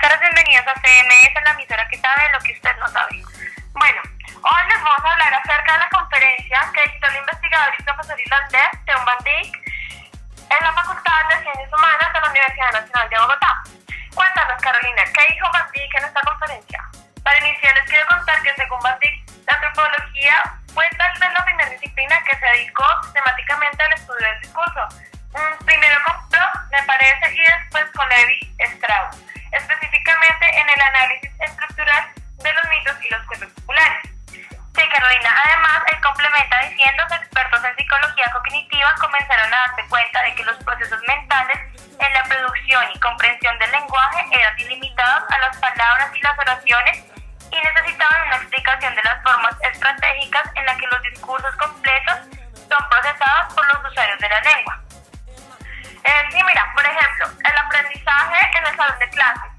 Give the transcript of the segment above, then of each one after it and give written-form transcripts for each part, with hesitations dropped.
tardes, bienvenidos a CMS, la emisora que sabe lo que usted no sabe. Bueno, hoy les vamos a hablar acerca de la conferencia que dictó el investigador y profesor irlandés Teun Van Dijk en la Facultad de Ciencias Humanas de la Universidad Nacional de Bogotá. Cuéntanos, Carolina, ¿qué dijo Van Dijk en esta conferencia? Para iniciar, les quiero contar que según Van Dijk, la antropología fue tal vez la primera disciplina que se dedicó sistemáticamente al estudio del discurso. Primero con Proust, me parece, y después con Levi Strauss, específicamente en el análisis estructural de los mitos y los cuentos populares. Sí, Carolina, además él complementa diciendo que expertos en psicología cognitiva comenzaron a darse cuenta de que los procesos mentales en la producción y comprensión del lenguaje eran ilimitados a las palabras y las oraciones y necesitaban una explicación de las formas estratégicas en las que los discursos completos son procesados por los usuarios de la lengua. Sí, mira, por ejemplo, el aprendizaje en el salón de clases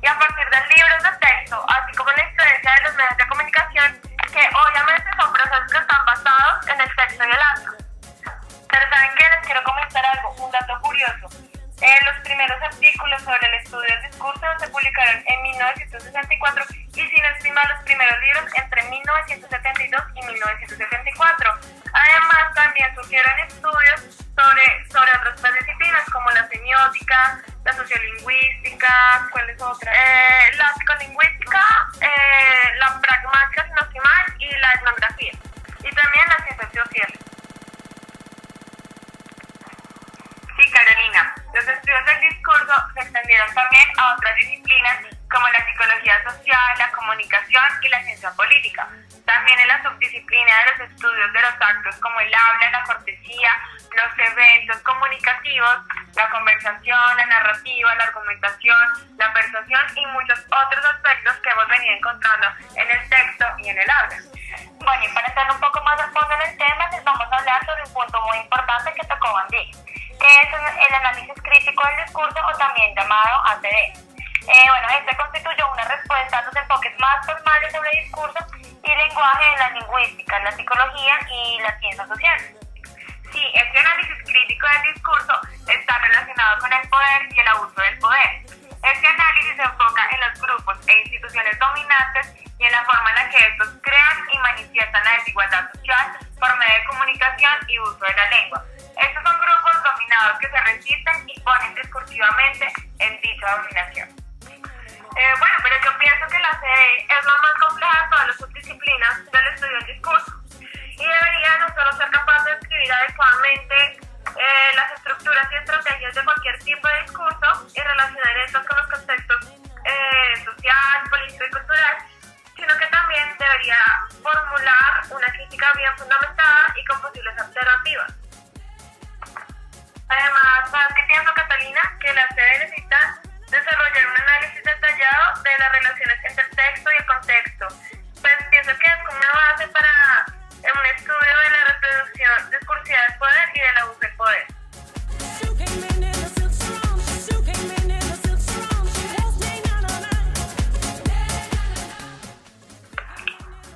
y a partir de libros de texto, así como la influencia de los medios de comunicación, que obviamente son procesos que están basados en el texto y el acto. Pero ¿saben qué? Les quiero comentar algo, un dato curioso. Los primeros artículos sobre el estudio del discurso se publicaron en 1964 y sin estimar los primeros libros entre 1972 y 1974. Además, también surgieron estudios sobre otras disciplinas como la semiótica, la sociolingüística, ¿cuál es otra? La psicolingüística, la pragmática, si no estoy mal, y la etnografía, y también las ciencias sociales. Sí, Carolina, los estudios del discurso se extendieron también a otras disciplinas como la psicología social, la comunicación y la ciencia política. También en la subdisciplina de los estudios de los actos como el habla, la cortesía, los eventos comunicativos, la conversación, la narrativa, la argumentación, la persuasión y muchos otros aspectos que hemos venido encontrando en el texto y en el habla. Bueno, y para entrar un poco más a fondo en el tema, les vamos a hablar sobre un punto muy importante que tocó Van Dijk, que es el análisis crítico del discurso o también llamado ACD. Este constituyó una respuesta a los enfoques más formales sobre discurso y lenguaje en la lingüística, la psicología y las ciencias sociales. Sí, este análisis crítico del discurso está relacionado con el poder y el abuso del poder. Este análisis se enfoca en los grupos e instituciones dominantes y en la forma en la que estos crean y manifiestan la desigualdad social por medio de comunicación y uso de la lengua. Estos son grupos dominados que se resisten y ponen discursivamente en dicha dominación. Pero yo pienso que la ACD es la más compleja de todas las subdisciplinas del estudio del discurso y debería no solo ser capaz de describir adecuadamente las estructuras y estrategias de cualquier tipo de discurso y relacionar estos con los contextos social, político y cultural, sino que también debería formular una crítica bien fundamentada y con posibles alternativas. Además, ¿sabes qué pienso, Catalina? Que la ACD necesita desarrollar un análisis detallado de las relaciones entre el texto y el contexto. Pues pienso que es una base para un estudio de la reproducción discursiva del poder y del abuso del poder.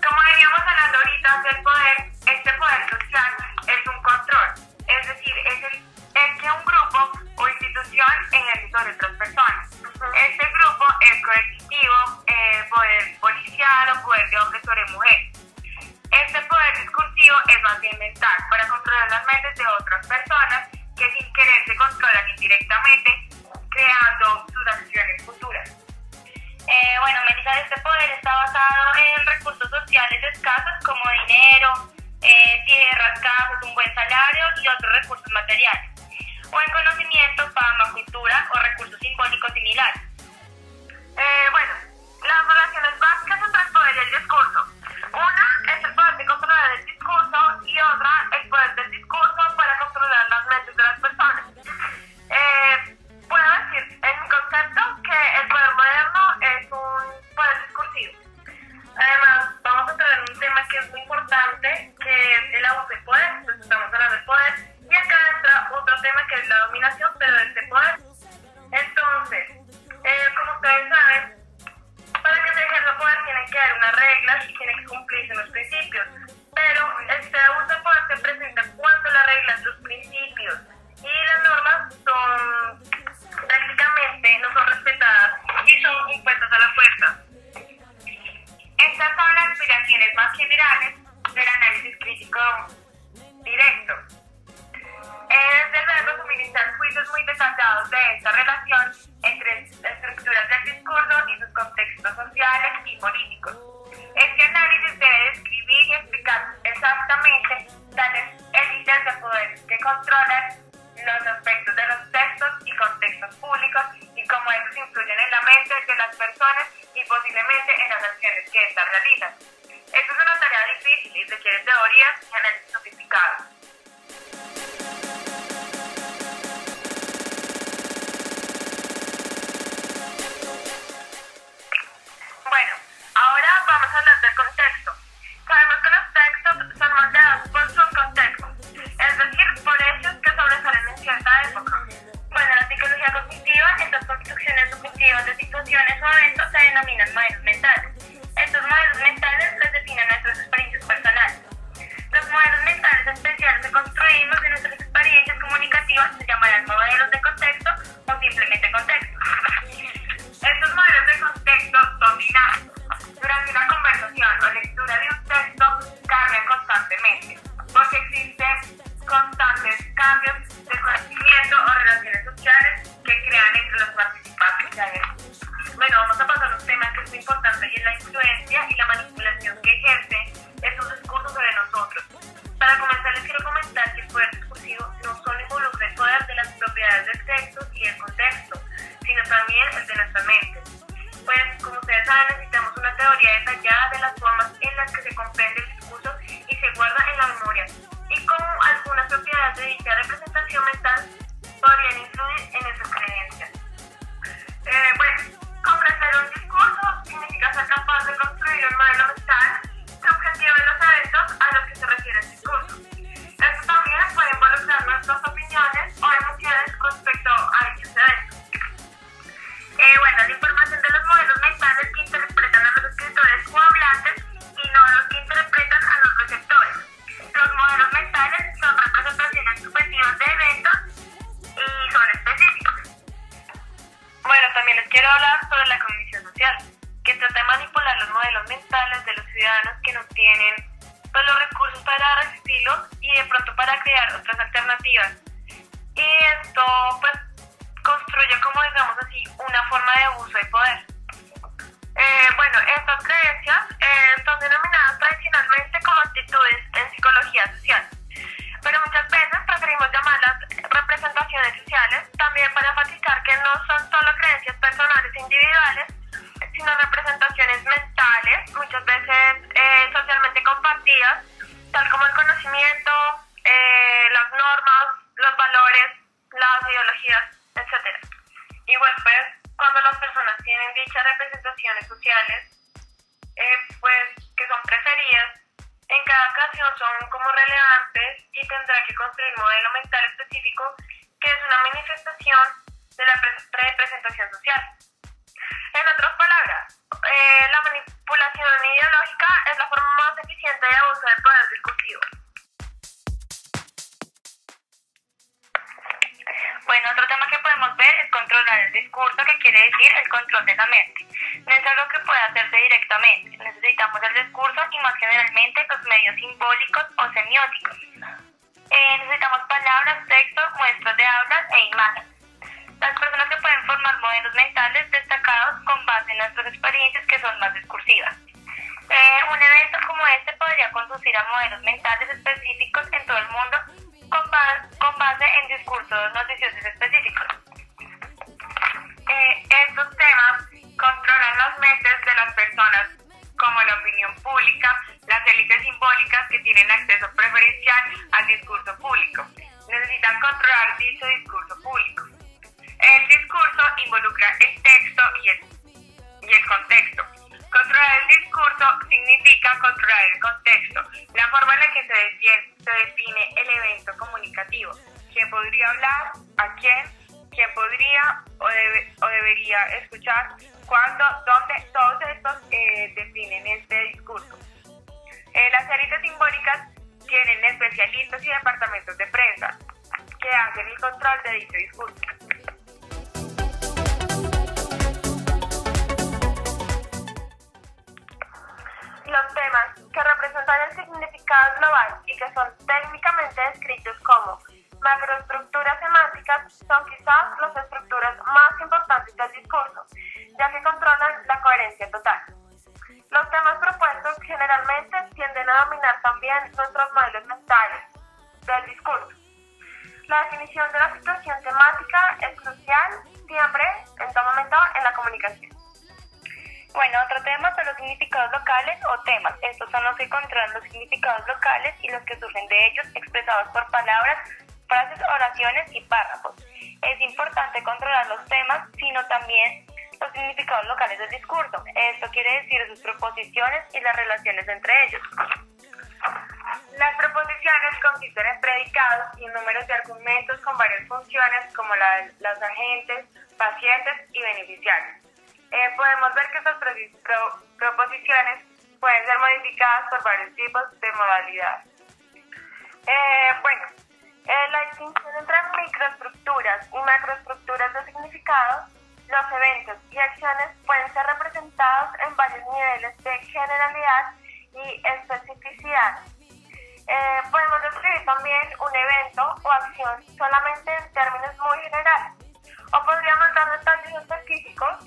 Como veníamos hablando ahorita del poder, este poder social es un control, es decir, es el que un grupo o institución ejerce sobre otras personas. Este grupo es coercitivo, poder policial o poder de hombre sobre mujer. Este poder discursivo es más bien mental, para controlar las mentes de otras personas que sin querer se controlan indirectamente, creando sus acciones futuras. Melissa, este poder está basado en recursos sociales escasos como dinero, tierras, casas, un buen salario y otros recursos materiales, o en conocimiento, fama, cultura o recursos simbólicos similares. Las relaciones básicas entre el poder y el discurso. Una es el poder de controlar el discurso y otra el poder del discurso para controlar las mentes de las personas. Puedo decir en mi concepto que el poder moderno es un poder discursivo. Además, vamos a entrar en un tema que es muy importante, que es el abuso del poder. Entonces estamos hablando del poder y acá entra otro tema que es la dominación, pero de este poder. Entonces, como ustedes saben, para que se ejerza poder tienen que haber unas reglas y tienen que cumplirse los principios. Pero este abuso de poder se presenta cuando las reglas, los principios y las normas son prácticamente no son respetadas y son del análisis crítico directo. Es de luego suministrar juicios muy detallados de esta relación entre estructuras del discurso y sus contextos sociales y políticos. Este análisis debe describir y explicar exactamente tales élites de poder que controlan los aspectos de los textos y contextos públicos y cómo estos influyen en la mente de las personas y posiblemente en las acciones que éstas realizan. Esto es una tarea difícil y requiere teorías y análisis sofisticados. Bueno, ahora vamos a hablar del contexto. Sabemos que los textos son moldeados por sus contextos, es decir, por hechos que sobresalen en cierta época. Bueno, la psicología cognitiva, estas construcciones subjetivas de situaciones o eventos se denominan modelos mentales. Estos modelos mentales les definen nuestras experiencias personales. Los modelos mentales especiales que construimos de nuestras experiencias comunicativas se llamarán modelos de contexto o simplemente contexto. Estos modelos de contexto son dinámicos. Durante una conversación o lectura de un texto cambian constantemente, porque existen constantes cambios de conocimiento o relaciones sociales que crean entre los participantes. Bueno, vamos a pasar a un tema que es muy importante y es la influencia y la manipulación que ejercen estos discursos sobre nosotros. Para comenzar, les quiero comentar que el poder discursivo no solo involucra el poder de las propiedades del texto y el contexto, sino también el de nuestra mente. Pues, como ustedes saben, necesitamos una teoría detallada de las formas en las que se comprende el discurso y se guarda en la memoria, y cómo algunas propiedades de dicha representación mental podrían influir en esas creencias. Bueno, comprender un discurso significa ser capaz de construir un modelo mental subjetivo de los eventos a los que se refiere el discurso. Esto también puede involucrar nuestras opiniones o emociones respecto a dichos eventos. Bueno, la información de los modelos mentales que interpretan a los escritores o hablantes y no los que interpretan a los receptores. Los modelos mentales son representaciones subjetivas de eventos y son específicos. Bueno, también les quiero hablar sobre la cognición social, que trata de manipular los modelos mentales de los ciudadanos que no tienen pues, los recursos para resistirlos y de pronto para crear otras alternativas. Y esto pues construye, como digamos así, una forma de abuso de poder. Bueno, estas creencias son denominadas tradicionalmente como actitudes en psicología social, pero muchas veces preferimos llamarlas representaciones sociales, también para enfatizar que no son solo creencias personales e individuales, sino representaciones mentales, muchas veces socialmente compartidas, tal como el conocimiento, las normas, los valores, las ideologías, etc. Y bueno, pues cuando las personas tienen dichas representaciones sociales, pues que son preferidas, en cada ocasión son como relevantes y tendrá que construir un modelo mental específico que es una manifestación de la representación social. En otras palabras, la manipulación ideológica es la forma más eficiente de abuso del poder discursivo. Bueno, otro tema que podemos ver es controlar el discurso, que quiere decir el control de la mente. No es algo que pueda hacerse directamente. Necesitamos el discurso y más generalmente los medios simbólicos o semióticos. Necesitamos palabras, textos, muestras de habla e imágenes. Las personas que pueden formar modelos mentales destacados con base en nuestras experiencias que son más discursivas. Un evento como este podría conducir a modelos mentales específicos en todo el mundo con base en discursos noticiosos específicos. Estos temas controlan las mentes de las personas, como la opinión pública, las élites simbólicas que tienen acceso preferencial al discurso público. Necesitan controlar dicho discurso público. El discurso involucra el texto y el contexto. Controlar el discurso significa controlar el contexto, la forma en la que se define el evento comunicativo. ¿Quién podría hablar? ¿A quién? ¿Quién podría o debería escuchar? ¿Cuándo? ¿Dónde? Todos estos definen este discurso. Las élites simbólicas tienen especialistas y departamentos de prensa que hacen el control de dicho discurso. Los temas que representan el significado global y que son técnicamente descritos como macroestructuras semánticas, son quizás las estructuras más importantes del discurso, ya que controlan la coherencia total. Los temas propuestos generalmente tienden a dominar también nuestros modelos mentales del discurso. La definición de la situación temática es crucial siempre, en todo momento, en la comunicación. Bueno, otro tema son los significados locales o temas. Estos son los que controlan los significados locales y los que surgen de ellos, expresados por palabras, frases, oraciones y párrafos. Es importante controlar los temas, sino también los significados locales del discurso. Esto quiere decir sus proposiciones y las relaciones entre ellos. Las proposiciones consisten en predicados y en números de argumentos con varias funciones como la de los agentes, pacientes y beneficiarios. Podemos ver que estas proposiciones pueden ser modificadas por varios tipos de modalidades. La distinción entre microestructuras y macroestructuras de significado, los eventos y acciones pueden ser representados en varios niveles de generalidad y especificidad. Podemos describir también un evento o acción solamente en términos muy generales, o podríamos dar detalles específicos